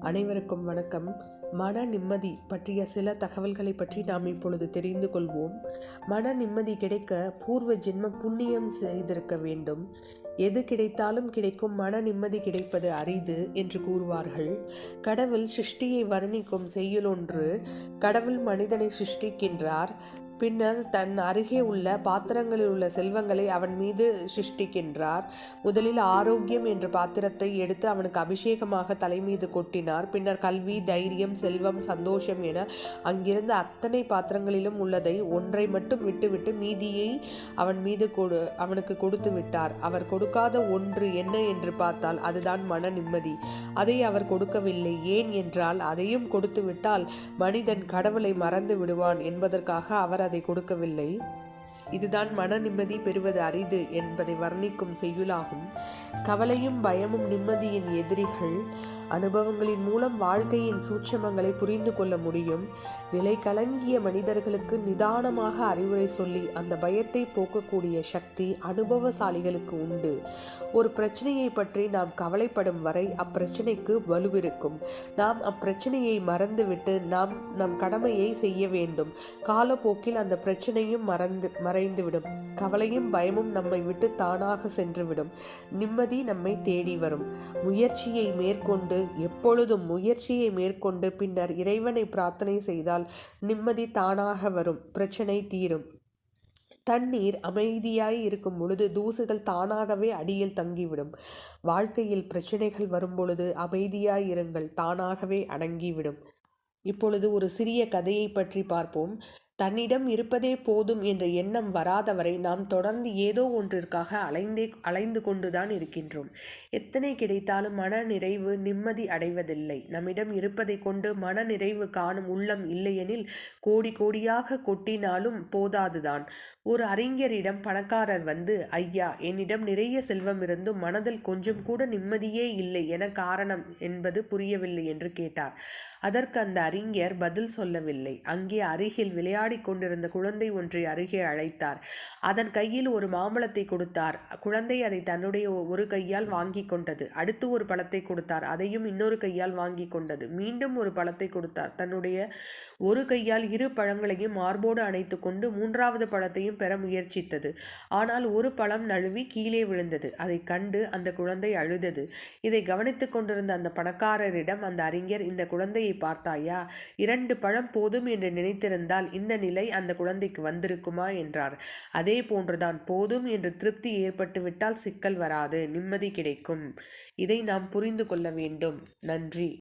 அனைவருக்கும் வணக்கம். மன நிம்மதி பற்றிய சில தகவல்களை பற்றி நாம் இப்பொழுது தெரிந்து கொள்வோம். மன நிம்மதி கிடைக்க பூர்வ ஜென்ம புண்ணியம் செய்திருக்க வேண்டும். எது கிடைத்தாலும் கிடைக்கும், மன நிம்மதி கிடைப்பது அரிது என்று கூறுவார்கள். கடவுள் சிருஷ்டியை வர்ணிக்கும் செய்யுளொன்று. கடவுள் மனிதனை சிருஷ்டிக்கின்றார். பின்னர் தன் அருகே உள்ள பாத்திரங்களில் உள்ள செல்வங்களை அவன் மீது சிருஷ்டிக்கின்றார். முதலில் ஆரோக்கியம் என்ற பாத்திரத்தை எடுத்து அவனுக்கு அபிஷேகமாக தலை மீது கொட்டினார். பின்னர் கல்வி, தைரியம், செல்வம், சந்தோஷம் என அங்கிருந்த அத்தனை பாத்திரங்களிலும் உள்ளதை ஒன்றை மட்டும் விட்டுவிட்டு மீதியை அவன் மீது அவனுக்கு கொடுத்து விட்டார். அவர் கொடுக்காத ஒன்று என்ன என்று பார்த்தால் அதுதான் மன நிம்மதி. அதை அவர் கொடுக்கவில்லை. ஏன் என்றால் அதையும் கொடுத்து விட்டால் மனிதன் கடவுளை மறந்து விடுவான் என்பதற்காக அவர் அதை கொடுக்கவில்லை. இதுதான் மன நிம்மதி பெறுவது அரிது என்பதை வர்ணிக்கும் செய்யுளாகும். கவலையும் பயமும் நிம்மதியின் எதிரிகள். அனுபவங்களின் மூலம் வாழ்க்கையின் சூட்சமங்களை புரிந்து கொள்ள முடியும். நிலை கலங்கிய மனிதர்களுக்கு நிதானமாக அறிவுரை சொல்லி அந்த பயத்தை போக்கக்கூடிய சக்தி அனுபவசாலிகளுக்கு உண்டு. ஒரு பிரச்சனையை பற்றி நாம் கவலைப்படும் வரை அப்பிரச்சனைக்கு வலுவிருக்கும். நாம் அப்பிரச்சனையை மறந்துவிட்டு நாம் நம் கடமையை செய்ய வேண்டும். காலப்போக்கில் அந்த பிரச்சனையும் மறைந்துவிடும். கவலையும் பயமும் நம்மை விட்டு தானாக சென்றுவிடும். நிம்மதி நம்மை தேடி வரும். எப்பொழுதும் முயற்சியை மேற்கொண்டு பின்னர் இறைவனை பிரார்த்தனை செய்தால் நிம்மதி தானாக வரும். பிரச்சனை தீரும். தண்ணீர் அமைதியாய் இருக்கும் பொழுது தூசுகள் தானாகவே அடியில் தங்கிவிடும். வாழ்க்கையில் பிரச்சனைகள் வரும் பொழுது அமைதியாய் இருங்கள், தானாகவே அடங்கிவிடும். இப்பொழுது ஒரு சிறிய கதையை பற்றி பார்ப்போம். தன்னிடம் இருப்பதே போதும் என்ற எண்ணம் வராதவரை நாம் தொடர்ந்து ஏதோ ஒன்றிற்காக அலைந்து கொண்டுதான் இருக்கின்றோம். எத்தனை கிடைத்தாலும் மன நிறைவு, நிம்மதி அடைவதில்லை. நம்மிடம் இருப்பதை கொண்டு மன நிறைவு காணும் உள்ளம் இல்லையெனில் கோடி கோடியாக கொட்டினாலும் போதாதுதான். ஒரு அறிஞரிடம் பணக்காரர் வந்து, ஐயா, என்னிடம் நிறைய செல்வம் இருந்தும் மனதில் கொஞ்சம் கூட நிம்மதியே இல்லை, என காரணம் என்பது புரியவில்லை என்று கேட்டார். அதற்கு அந்த அறிஞர் பதில் சொல்லவில்லை. அங்கே அருகில் விளையாடி கொண்டிருந்த குழந்தை ஒன்றை அருகே அழைத்தார். அதன் கையில் ஒரு மாம்பழத்தை கொடுத்தார். குழந்தை அதை தன்னுடைய ஒரு கையால் வாங்கி கொண்டது. அடுத்து ஒரு பழத்தை கொடுத்தார். அதையும் இன்னொரு கையால் வாங்கி கொண்டது. மீண்டும் ஒரு பழத்தை கொடுத்தார். தன்னுடைய ஒரு கையால் இரு பழங்களையும் மார்போடு அணைத்து கொண்டு மூன்றாவது பழத்தையும் பெற முயற்சித்தது. ஆனால் ஒரு பழம் நழுவி கீழே விழுந்தது. அதை கண்டு அந்த குழந்தை அழுதது. இதை கவனித்துக் கொண்டிருந்த அந்த பணக்காரரிடம் அந்த அறிஞர், இந்த குழந்தையை பார்த்தாயா? 2 பழம் போதும் என்று நினைத்திருந்தால் இந்த நிலை அந்த குழந்தைக்கு வந்திருக்குமா என்றார். அதே போன்றுதான், போதும் என்று திருப்தி ஏற்பட்டுவிட்டால் சிக்கல் வராது, நிம்மதி கிடைக்கும். இதை நாம் புரிந்து கொள்ள வேண்டும். நன்றி.